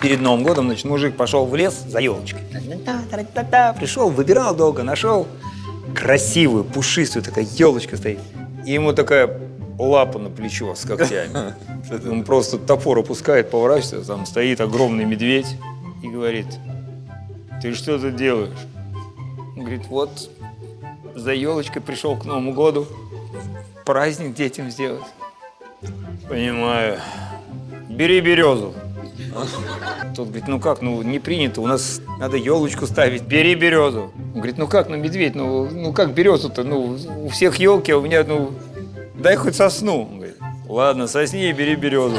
Перед Новым годом, значит, мужик пошел в лес за елочкой. Пришел, выбирал долго, нашел красивую, пушистую такая елочка стоит. И ему такая лапа на плечо с когтями. Он просто топор опускает, поворачивается, там стоит огромный медведь и говорит: ты что тут делаешь? Он говорит: вот за елочкой пришел к Новому году, праздник детям сделать. Понимаю. Бери березу. Тот говорит: ну как, ну не принято, у нас надо елочку ставить, бери березу. Он говорит: ну как, ну медведь, ну как березу-то, ну у всех елки, а у меня, ну дай хоть сосну. Он говорит: ладно, сосни и бери березу.